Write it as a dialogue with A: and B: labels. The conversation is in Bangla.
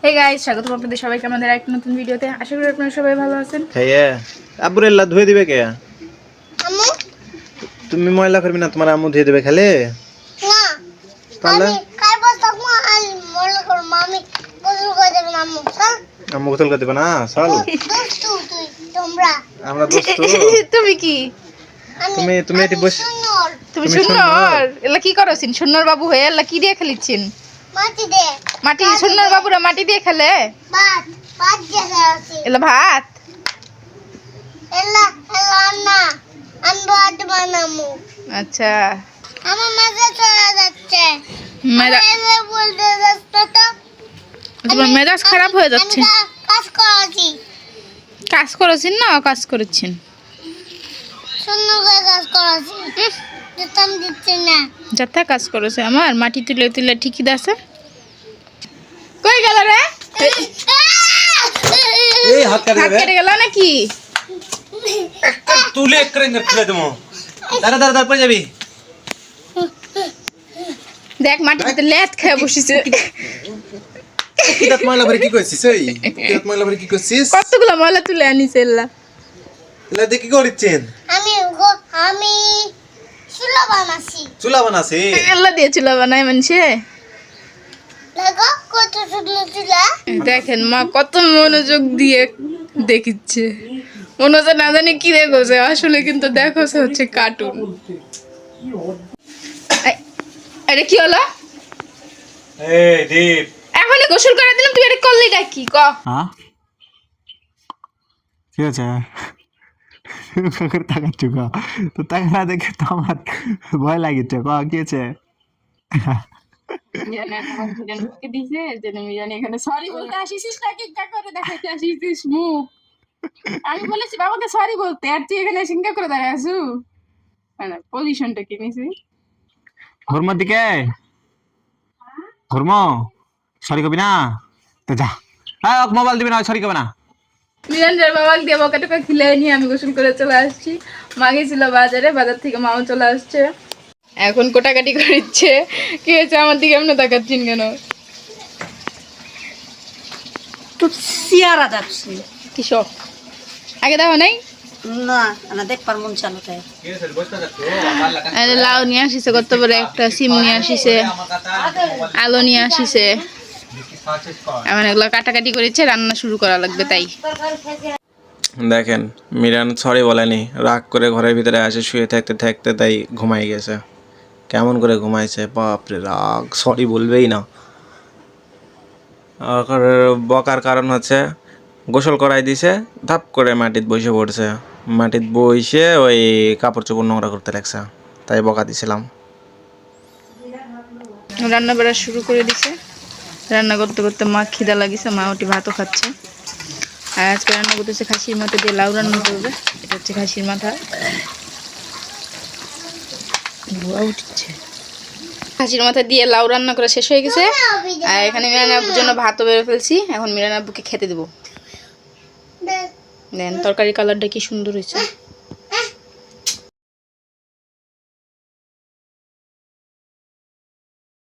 A: হে গাইস, স্বাগতম আপনাদের সবাইকে আমাদের একটা নতুন ভিডিওতে। আশা করি আপনারা সবাই ভালো আছেন।
B: খাইয়ে আব্বুরেল্লা ধুয়ে দিবে কে?
C: আম্মু
B: তুমি ময়লা করবি না, তোমার আম্মু ধুয়ে দেবে খালে?
C: না
B: তাহলে
C: আমি খাইবো তখন আর মনে করো মামি গোসল করে দেবেন আম্মু চল
B: আম্মু গোসল করে দেবে না? চল
C: দুষ্টু তুই তোমরা
B: আমরা দোস্ত।
A: তুমি কি
B: তুমি এটি বস।
C: সুন্দর
A: তুমি
B: তুমি
A: সুন্নর এলা কি করছিন? সুন্নর বাবু হয়ে এলা কি দিয়ে খেলিছেন?
C: মাটি দে
A: মাটি সুন্নর বাবুরা মাটি দিয়ে খেলে?
C: ভাত ভাত দিয়ে আছে
A: এলা ভাত
C: এলা এলা না আমি ভাত বানামু
A: আচ্ছা।
C: আমার মজা চলে যাচ্ছে
A: মেজা
C: এলে বলতে যাচ্ছে তো
A: তোমার মেজাজ খারাপ হয়ে যাচ্ছে।
C: কাজ করাছি
A: কাজ করেছেন না কাজ করেছেন?
C: সুন্দর করে কাজ করাছি যেতাম দিচ্ছি না
A: যাতা কাজ করেছে আমার মাটি তুলে তুলে ঠিকই দাসে। কই গেল রে?
B: এই হাত কাটে
A: হাত
B: দেবে।
A: কেটে গেল নাকি?
B: তুলে একরে তুলে দেবো। দাঁড়া দাঁড়া দাঁড়া পড়ে যাবি।
A: দেখ মাটিতে লেট খেয়ে বসেছে।
B: কি দাঁত ময়লা ভরে কি করছিস? এই দাঁত ময়লা ভরে কি করছিস?
A: কতগুলো ময়লা তুলে আনিছে এলা।
B: এলা দেখি কি করছেন?
C: আমি চুলা বানাচ্ছি
B: চুলা বানাছে।
A: এলা দিয়েছিল বানায় মানুষে।
C: দেখো কত সুন্দর চুলা
A: দেখেন মা কত মনোযোগ দিয়ে দেখিচ্ছে। মনে হচ্ছে না জানি কি দেখছে, আসলে কিন্তু দেখছে হচ্ছে কার্টুন। আরে কি হলো?
B: এই দীপ
A: এখনই গোসল করে দিলাম, তুই এটা করলি কি ক?
D: হ্যাঁ ঠিক আছে তাকাচ্ছ ক তো তাকা দেখে তো আমার ভয় লাগিচ্ছে ক কি আছে
A: আমি বলেছি বাবাকে সরি বলতে, আর তুই এখানে সিঙ্গা করে দাঁড়ায় আছু। পজিশনটা কি নিছি?
D: ঘুরমোর দিকে ঘুরমো সরি কবি না তো যা মোবাইল দিবি না সরি কবে না
A: মিরান্ডার বাবাকে দিয়ে বকা টকা খিলে নিয়ে আমি গোসল করে চলে আসছি। মা গেছিল বাজারে, বাজার থেকে মাও চলে আসছে। এখন কোটাকাটি করছে। কি হয়েছে আমার দিকে এমন তাকাচ্ছেন কেন?
E: তো সিয়ারা যাচ্ছে
A: কিসব আগে দেখো নাই?
E: না না দেখবার মন চালো তাই
A: আরে লাউ নিয়ে আসিছে, কত বড় একটা সিম নিয়ে আসিছে, আলু নিয়ে আসিছে। এখন এগুলো কাটাকাটি করেছে, রান্না শুরু করা লাগবে তাই।
B: দেখেন মিরান সরি বলেনি, রাগ করে ঘরের ভিতরে আসে শুয়ে থাকতে থাকতে তাই ঘুমাই গেছে। কেমন করে ঘুমাইছে বাপরে, রাগ সরি বলবেই না। আর বকার কারণ হচ্ছে গোসল করাই দিছে, ধাপ করে মাটিত বসে পড়ছে। মাটিত বসে ওই কাপড় চোপড় নোংরা করতে লাগছে, তাই বকা দিছিলাম।
A: রান্না বাড়া শুরু করে দিছে। রান্না করতে করতে মা খিদা লাগিছে, মা ওটি ভাতও খাচ্ছে। আর আজকে রান্না করতেছে খাসির মাথা দিয়ে লাউ রান্না করবে। এটা হচ্ছে খাসির মাথা, ধোয়া উঠছে। খাসির মাথা দিয়ে লাউ রান্না করা শেষ হয়ে গেছে। আর এখানে মিরান আব্বুর জন্য ভাতও বেড়ে ফেলছি। এখন মিরান আব্বুকে খেতে দেবো। দেন তরকারি কালারটা কি সুন্দর হয়েছে।